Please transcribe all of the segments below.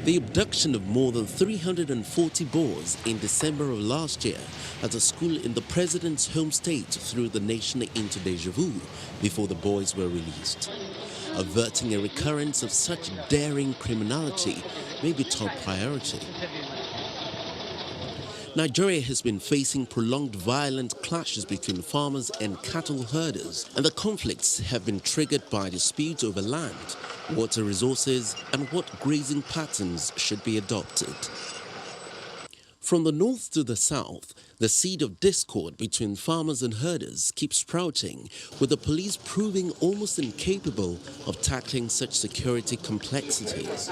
The abduction of more than 340 boys in December of last year at a school in the president's home state threw the nation into déjà vu before the boys were released. Averting a recurrence of such daring criminality may be top priority. Nigeria has been facing prolonged violent clashes between farmers and cattle herders, and the conflicts have been triggered by disputes over land, water resources, and what grazing patterns should be adopted. From the north to the south, the seed of discord between farmers and herders keeps sprouting, with the police proving almost incapable of tackling such security complexities.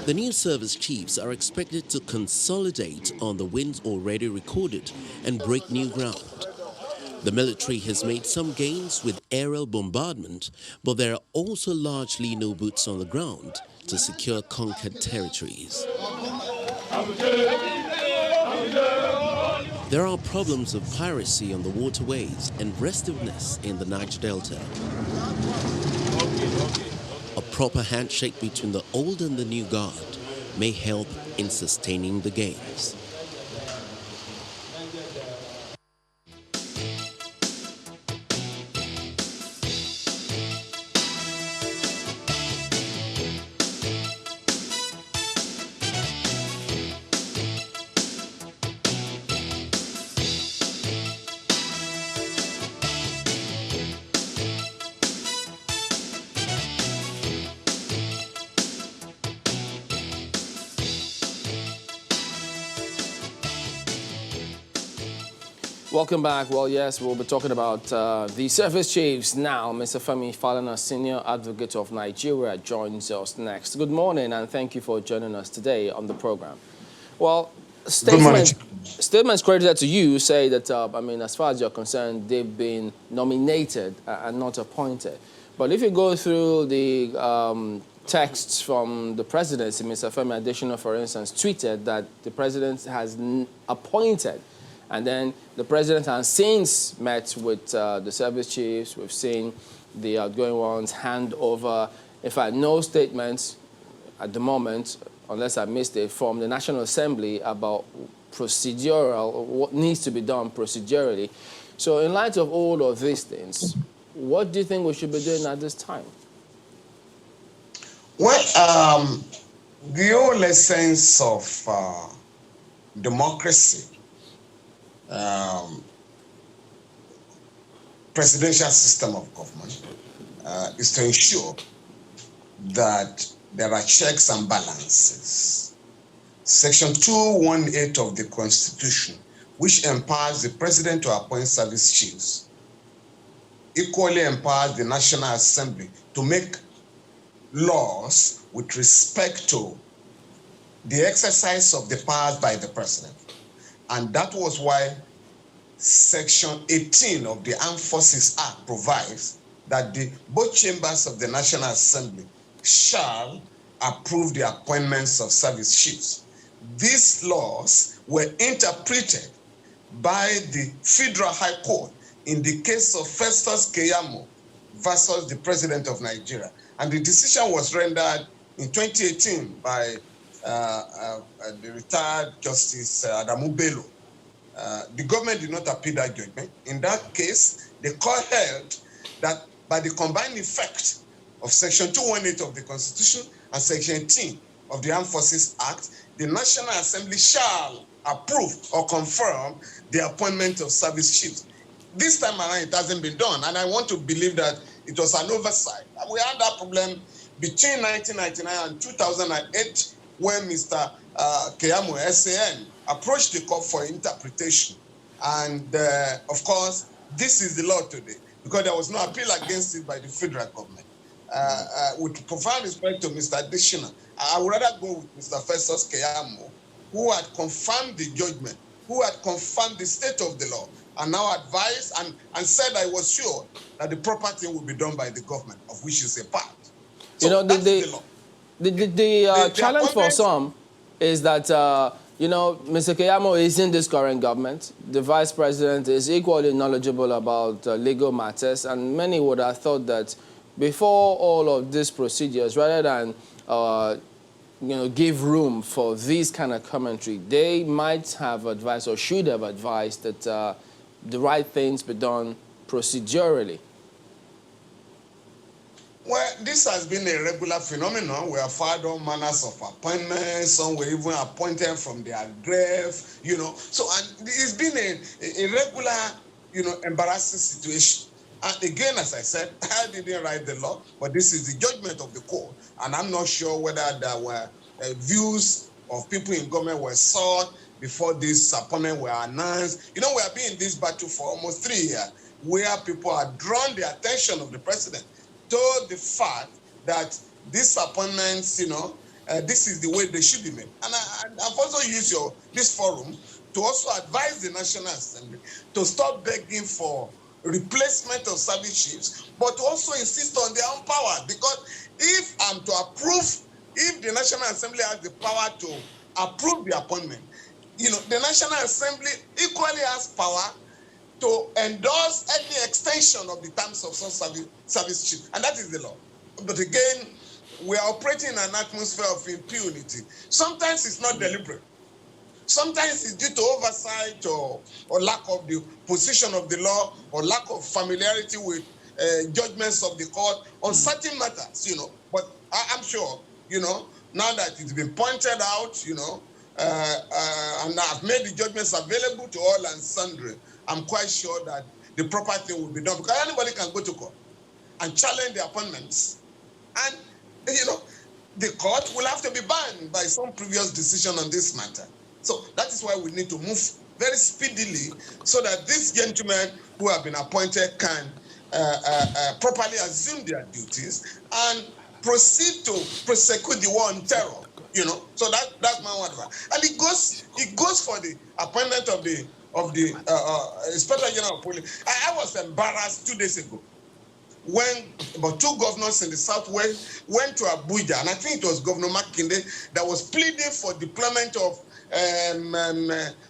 The new service chiefs are expected to consolidate on the wins already recorded and break new ground. The military has made some gains with aerial bombardment, but there are also largely no boots on the ground to secure conquered territories. There are problems of piracy on the waterways and restiveness in the Niger Delta. A proper handshake between the old and the new guard may help in sustaining the gains. Welcome back. Well, yes, we'll be talking about the service chiefs now. Mr. Femi Falana, Senior Advocate of Nigeria, joins us next. Good morning, and thank you for joining us today on the program. Well, statements credited to you say that, as far as you're concerned, they've been nominated and not appointed. But if you go through the texts from the presidency, Mr. Femi Adesina, for instance, tweeted that the president has appointed. And then the president has since met with the service chiefs. We've seen the outgoing ones hand over, in fact, no statements at the moment, unless I missed it, from the National Assembly about procedural, what needs to be done procedurally. So in light of all of these things, what do you think we should be doing at this time? Well, the whole essence of democracy, presidential system of government is to ensure that there are checks and balances. Section 218 of the Constitution, which empowers the president to appoint service chiefs, equally empowers the National Assembly to make laws with respect to the exercise of the powers by the president. And that was why Section 18 of the Armed Forces Act provides that both chambers of the National Assembly shall approve the appointments of service chiefs. These laws were interpreted by the Federal High Court in the case of Festus Keyamo versus the President of Nigeria. And the decision was rendered in 2018 by the retired Justice Adamu Bello. The government did not appeal that judgment. In that case, the court held that by the combined effect of Section 218 of the Constitution and Section 18 of the Armed Forces Act, the National Assembly shall approve or confirm the appointment of service chiefs. This time around, it hasn't been done, and I want to believe that it was an oversight. We had that problem between 1999 and 2008 when Mr. Keyamo, SAN, approached the court for interpretation. And of course, this is the law today, because there was no appeal against it by the federal government. With profound respect to Mr. Adesina, I would rather go with Mr. Festus Keyamo, who had confirmed the judgment, who had confirmed the state of the law, and now advised and said I was sure that the proper thing would be done by the government, of which is a part. So you know, the the challenge for some is that, Mr. Keyamo is in this current government. The vice president is equally knowledgeable about legal matters, and many would have thought that before all of these procedures, rather than give room for this kind of commentary, they might have advised or should have advised that the right things be done procedurally. Well, this has been a regular phenomenon. We have filed all manners of appointments. Some were even appointed from their grave, So, and it's been a regular, embarrassing situation. And again, as I said, I didn't write the law, but this is the judgment of the court. And I'm not sure whether there were views of people in government were sought before this appointment were announced. We have been in this battle for almost 3 years, where people have drawn the attention of the president to the fact that these appointments, this is the way they should be made. And I've also used this forum to also advise the National Assembly to stop begging for replacement of service chiefs, but to also insist on their own power. Because if I'm to approve, if the National Assembly has the power to approve the appointment, the National Assembly equally has power to endorse any extension of the terms of some service chief, and that is the law. But again, we are operating in an atmosphere of impunity. Sometimes it's not deliberate. Sometimes it's due to oversight or lack of the position of the law or lack of familiarity with judgments of the court on certain matters, But I'm sure, now that it's been pointed out, and I've made the judgments available to all and sundry, I'm quite sure that the proper thing will be done, because anybody can go to court and challenge the appointments. And, the court will have to be bound by some previous decision on this matter. So that is why we need to move very speedily so that these gentlemen who have been appointed can properly assume their duties and proceed to prosecute the war on terror. So that's my one advice. And it goes for the appointment of the Inspector General of Police. I was embarrassed 2 days ago when about 2 governors in the Southwest went to Abuja, and I think it was Governor Makinde that was pleading for deployment of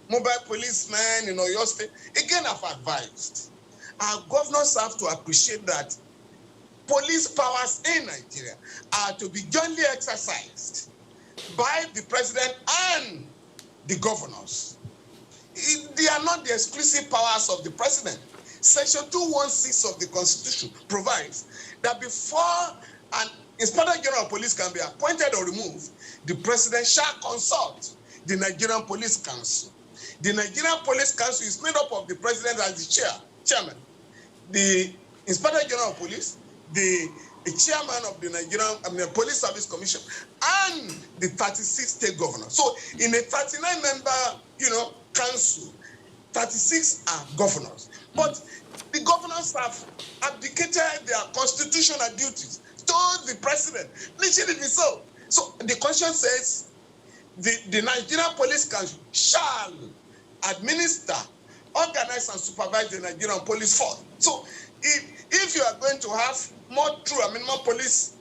mobile policemen in your state. Again, I've advised our governors have to appreciate that police powers in Nigeria are to be jointly exercised by the president and the governors. They are not the exclusive powers of the president. Section 216 of the Constitution provides that before an Inspector General of Police can be appointed or removed, the president shall consult the Nigerian Police Council. The Nigerian Police Council is made up of the president as the chairman, the Inspector General of Police, the chairman of the Nigerian Police Service Commission, and the 36 state governors. So in a 39-member, council, 36 are governors. But the governors have abdicated their constitutional duties to the president. It be so. So the Constitution says the Nigerian Police Council shall administer, organize, and supervise the Nigerian police force. So if you are going to have more police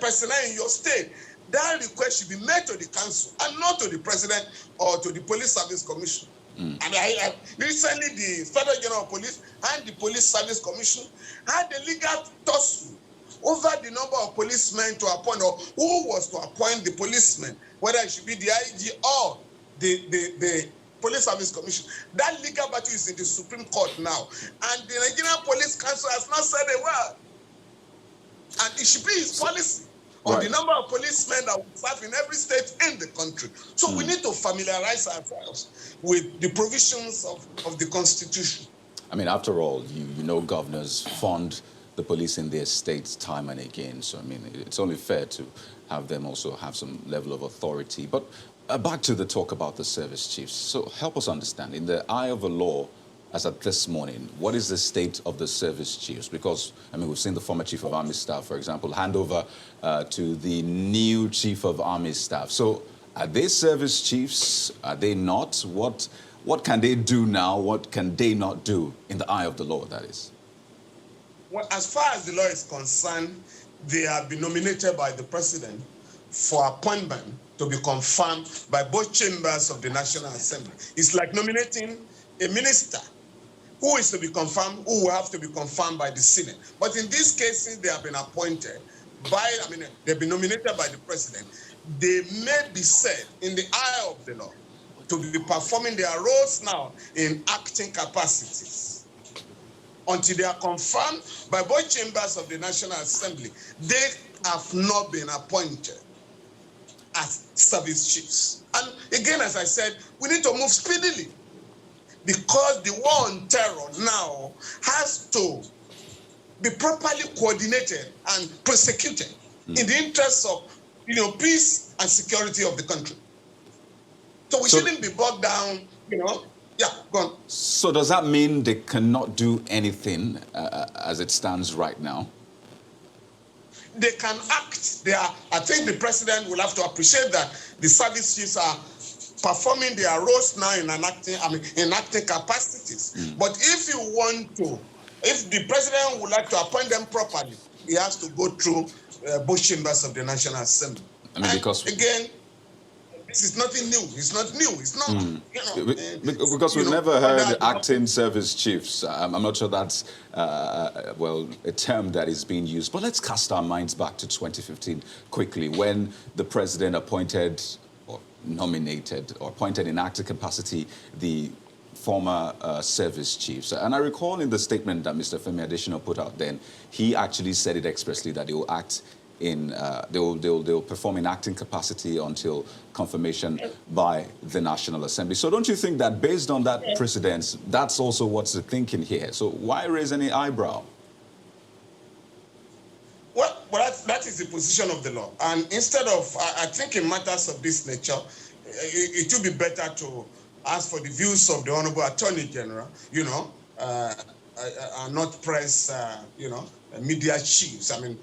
personnel in your state, that request should be made to the council and not to the president or to the Police Service Commission. And recently, the Inspector General of Police and the Police Service Commission had a legal tussle over the number of policemen to appoint, or who was to appoint the policemen, whether it should be the IG or the Police Service Commission. That legal battle is in the Supreme Court now. And the Nigerian Police Council has not said a word. And it should be his policy on the number of policemen that will serve in every state in the country. So we need to familiarize ourselves with the provisions of the Constitution. I mean, after all, governors fund the police in their states time and again. So, I mean, it's only fair to have them also have some level of authority. But back to the talk about the service chiefs. So help us understand, in the eye of the law, as at this morning, what is the state of the service chiefs? Because, I mean, we've seen the former Chief of Army Staff, for example, hand over to the new Chief of Army Staff. So are they service chiefs? Are they not? What can they do now? What can they not do in the eye of the law, that is? Well, as far as the law is concerned, they have been nominated by the president for appointment to be confirmed by both chambers of the National Assembly. It's like nominating a minister who is to be confirmed, who will have to be confirmed by the Senate. But in these cases, they have been appointed they've been nominated by the president. They may be said, in the eye of the law, to be performing their roles now in acting capacities. Until they are confirmed by both chambers of the National Assembly, they have not been appointed as service chiefs. And again, as I said, we need to move speedily, because the war on terror now has to be properly coordinated and prosecuted in the interests of, peace and security of the country. So we shouldn't be bogged down, Yeah, go on. So does that mean they cannot do anything as it stands right now? They can act. I think the president will have to appreciate that the service chiefs are performing their roles now in acting capacities. But if the president would like to appoint them properly, he has to go through both chambers of the National Assembly. Because again, this is nothing new. It's not new. It's not. Because we've never heard acting service chiefs. I'm not sure that's a term that is being used. But let's cast our minds back to 2015 quickly, when the president appointed or nominated or appointed in acting capacity the former service chiefs. And I recall in the statement that Mr. Femi Adesina put out then, he actually said it expressly that they will act they'll perform in acting capacity until confirmation by the National Assembly. So don't you think that based on that precedence, that's also what's the thinking here? So why raise any eyebrow? Well, that is the position of the law. And instead of, I think in matters of this nature, it would be better to ask for the views of the Honorable Attorney General, and not press, media chiefs, the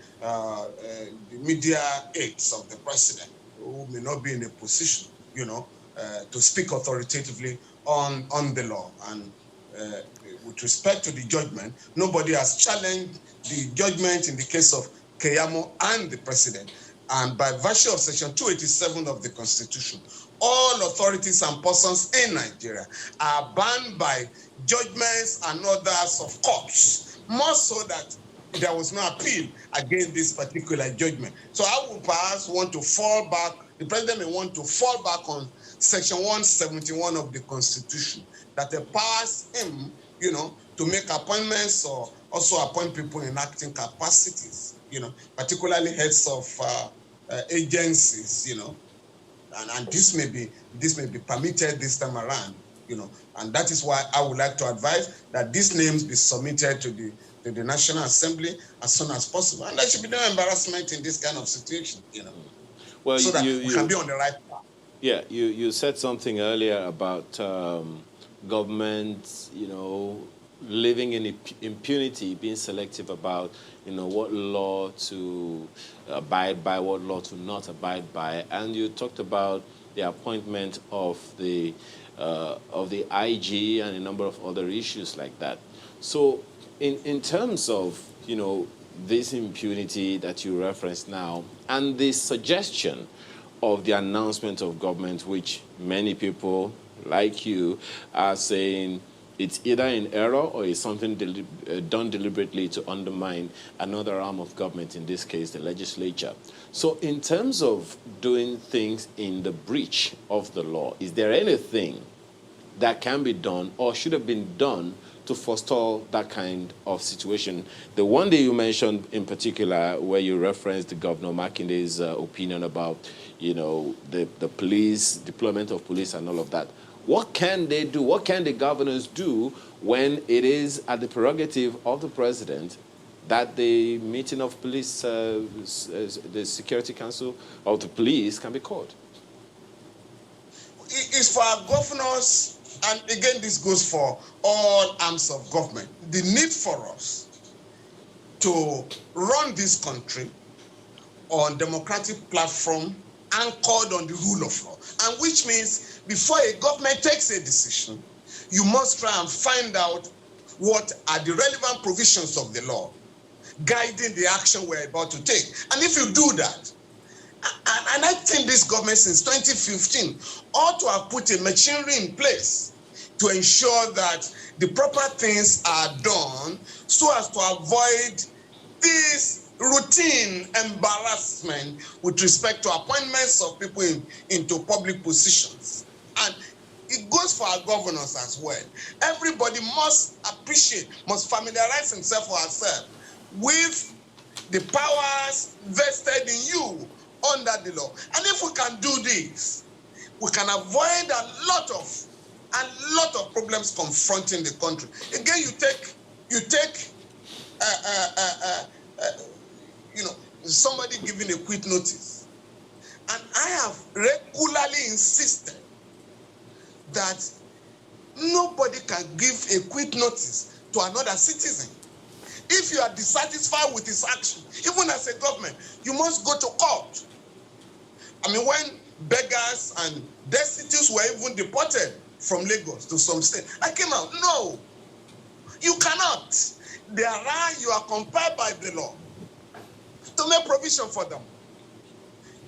media aides of the president, who may not be in a position, to speak authoritatively on the law. And with respect to the judgment, nobody has challenged the judgment in the case of Keyamo and the president. And by virtue of Section 287 of the Constitution, all authorities and persons in Nigeria are bound by judgments and orders of courts, more so that there was no appeal against this particular judgment. So I would perhaps want to fall back, the president may want to fall back on Section 171 of the Constitution, that empowers him, to make appointments or also appoint people in acting capacities, particularly heads of agencies, and this may be permitted this time around, and that is why I would like to advise that these names be submitted to the National Assembly as soon as possible, and there should be no embarrassment in this kind of situation, Well, so that we can be on the right path. Yeah, you said something earlier about government, living in impunity, being selective about, what law to abide by, what law to not abide by, and you talked about the appointment of the IG and a number of other issues like that. So, in terms of this impunity that you reference now, and the suggestion of the announcement of government, which many people like you are saying it's either in error or it's something done deliberately to undermine another arm of government, in this case, the legislature. So in terms of doing things in the breach of the law, is there anything that can be done or should have been done to forestall that kind of situation? The one that you mentioned in particular, where you referenced the Governor Makinde's opinion about, the police, deployment of police and all of that. What can they do? What can the governors do when it is at the prerogative of the president that the meeting of police, the Security Council of the police can be called? It's for our governors, and again, this goes for all arms of government, the need for us to run this country on democratic platform anchored on the rule of law, and which means before a government takes a decision, you must try and find out what are the relevant provisions of the law guiding the action we're about to take. And if you do that, and I think this government since 2015 ought to have put a machinery in place to ensure that the proper things are done so as to avoid this routine embarrassment with respect to appointments of people into public positions. And it goes for our governors as well. Everybody must appreciate, must familiarize himself or herself with the powers vested in you under the law. And if we can do this, we can avoid a lot of problems confronting the country. Again, you take somebody giving a quit notice. And I have regularly insisted that nobody can give a quit notice to another citizen. If you are dissatisfied with his action, even as a government, you must go to court. I mean, when beggars and destitutes were even deported from Lagos to some state, I came out, no, you cannot. You are compelled by the law to make provision for them.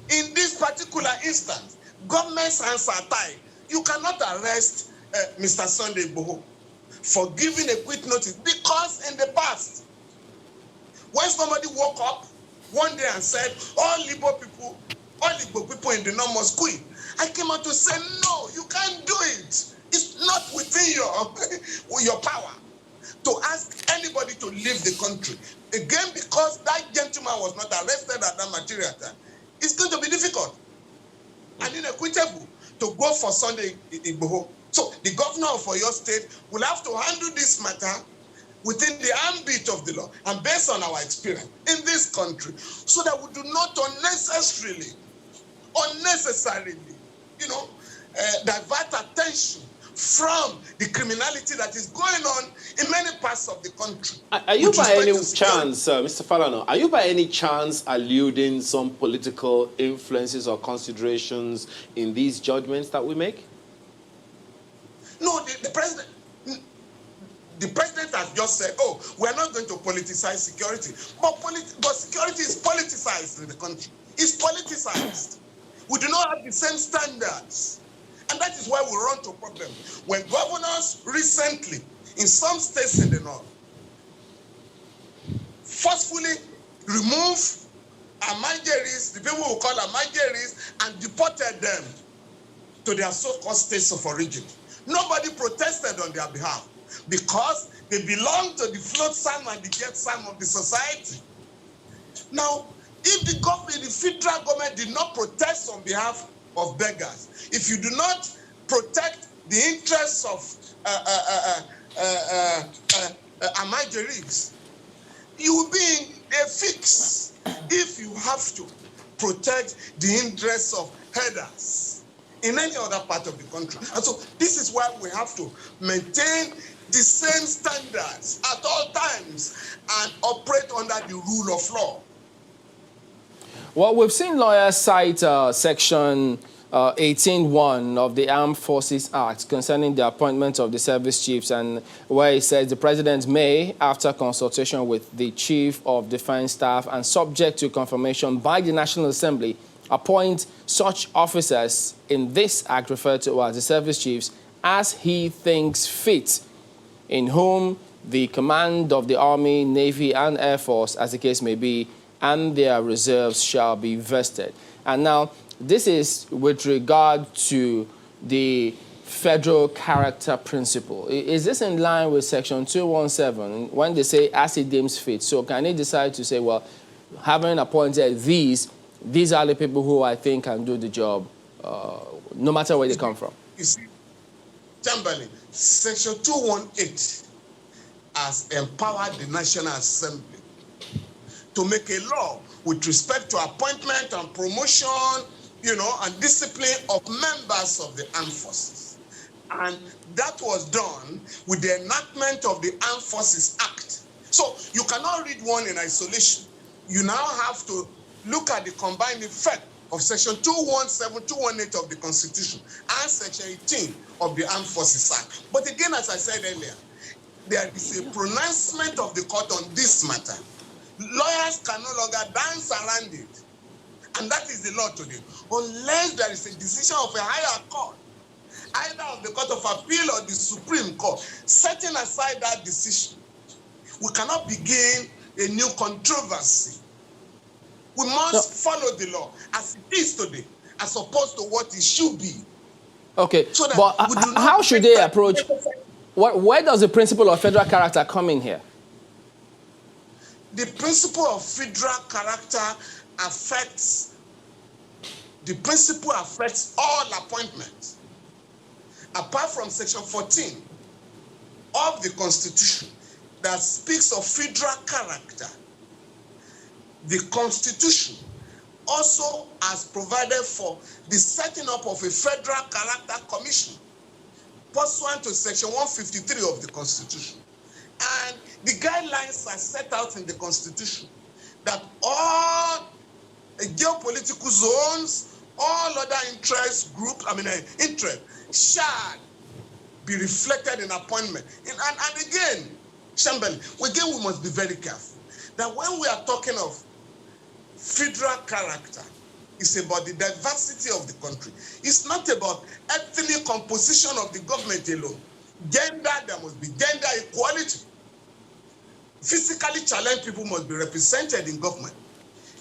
In this particular instance, government's hands are tied. You cannot arrest Mr. Sunday Igboho for giving a quit notice, because in the past, when somebody woke up one day and said, all Igbo people in the north must quit, I came out to say, no, you can't do it. It's not within your power to ask anybody to leave the country. Again, because that gentleman was not arrested at that material time, it's going to be difficult and inequitable to go for Sunday Igboho. So the governor of Oyo State will have to handle this matter within the ambit of the law and based on our experience in this country, so that we do not unnecessarily, divert attention from the criminality that is going on in many parts of the country. Are you by any chance, Mr. Falana, are you by any chance alluding some political influences or considerations in these judgments that we make? No, the president has just said, oh, we're not going to politicize security. But security is politicized in the country. It's politicized. We do not have the same standards. And that is why we run into problems. When governors recently, in some states in the north, forcefully remove Amajeris, the people who call Amajeris, and deported them to their so-called states of origin, nobody protested on their behalf because they belong to the flotsam and the jetsam of the society. Now, if the government, the federal government did not protest on behalf of beggars, if you do not protect the interests of Amajeris, you will be in a fix if you have to protect the interests of herders in any other part of the country. And so this is why we have to maintain the same standards at all times and operate under the rule of law. Well, we've seen lawyers cite Section 18(1) of the Armed Forces Act concerning the appointment of the service chiefs, and where it says the president may, after consultation with the Chief of Defense Staff and subject to confirmation by the National Assembly, appoint such officers in this act referred to as the service chiefs as he thinks fit, in whom the command of the Army, Navy, and Air Force, as the case may be, and their reserves shall be vested. And now, this is with regard to the federal character principle. Is this in line with Section 217 when they say as he deems fit? So can he decide to say, well, having appointed these are the people who I think can do the job, no matter where they come from? You see, Chamberlain, Section 218 has empowered the National Assembly to make a law with respect to appointment and promotion, and discipline of members of the armed forces. And that was done with the enactment of the Armed Forces Act. So you cannot read one in isolation. You now have to look at the combined effect of Section 217, 218 of the Constitution and Section 18 of the Armed Forces Act. But again, as I said earlier, there is a pronouncement of the court on this matter. Lawyers can no longer dance around it. And that is the law today. Unless there is a decision of a higher court either of the Court of Appeal or the Supreme Court, setting aside that decision, we cannot begin a new controversy. We must follow the law as it is today, as opposed to what it should be. Okay, So that but we do not how should they approach? Where does the principle of federal character come in here? The principle of federal character affects all appointments. Apart from Section 14 of the Constitution that speaks of federal character, the Constitution also has provided for the setting up of a Federal Character Commission pursuant to Section 153 of the Constitution. And the guidelines are set out in the Constitution that all geopolitical zones, all other interest groups, interest shall be reflected in appointment. And again, Shambali, we must be very careful that when we are talking of federal character, it's about the diversity of the country. It's not about ethnic composition of the government alone. Gender, there must be gender equality. Physically challenged people must be represented in government.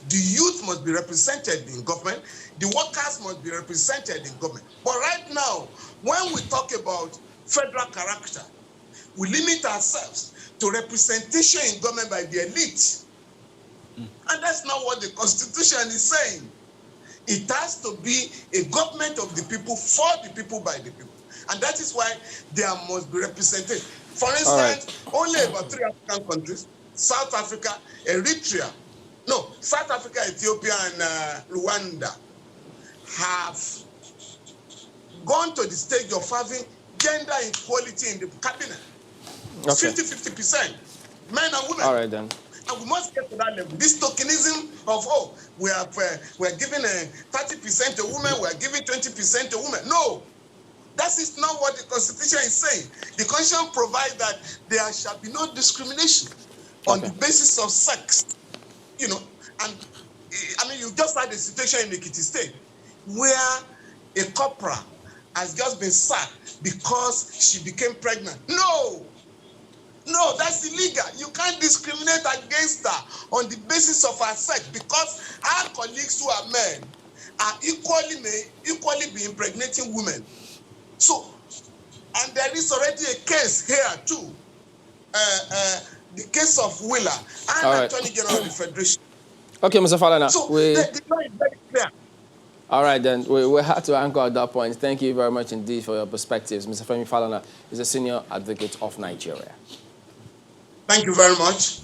The youth must be represented in government. The workers must be represented in government. But right now, when we talk about federal character, we limit ourselves to representation in government by the elite. And that's not what the Constitution is saying. It has to be a government of the people, for the people, by the people. And that is why there must be representation. For instance, only about 3 African countries, South Africa, Eritrea, South Africa, Ethiopia, and Rwanda, have gone to the stage of having gender equality in the cabinet. 50-50%, men and women. All right, then. And we must get to that level. This tokenism of, we're giving 30% to women, we're giving 20% to women. No, that is not what the Constitution is saying. The Constitution provides that there shall be no discrimination on the basis of sex. And you just had a situation in Ekiti State where a corporal has just been sacked because she became pregnant. No, that's illegal. You can't discriminate against her on the basis of her sex, because our colleagues who are men are equally be impregnating women. So, and there is already a case here too, the case of Wheeler and Attorney General of the Federation. Okay, Mr. Falana. So the law is very clear. All right, then. We had to anchor at that point. Thank you very much indeed for your perspectives. Mr. Femi Falana is a senior advocate of Nigeria. Thank you very much.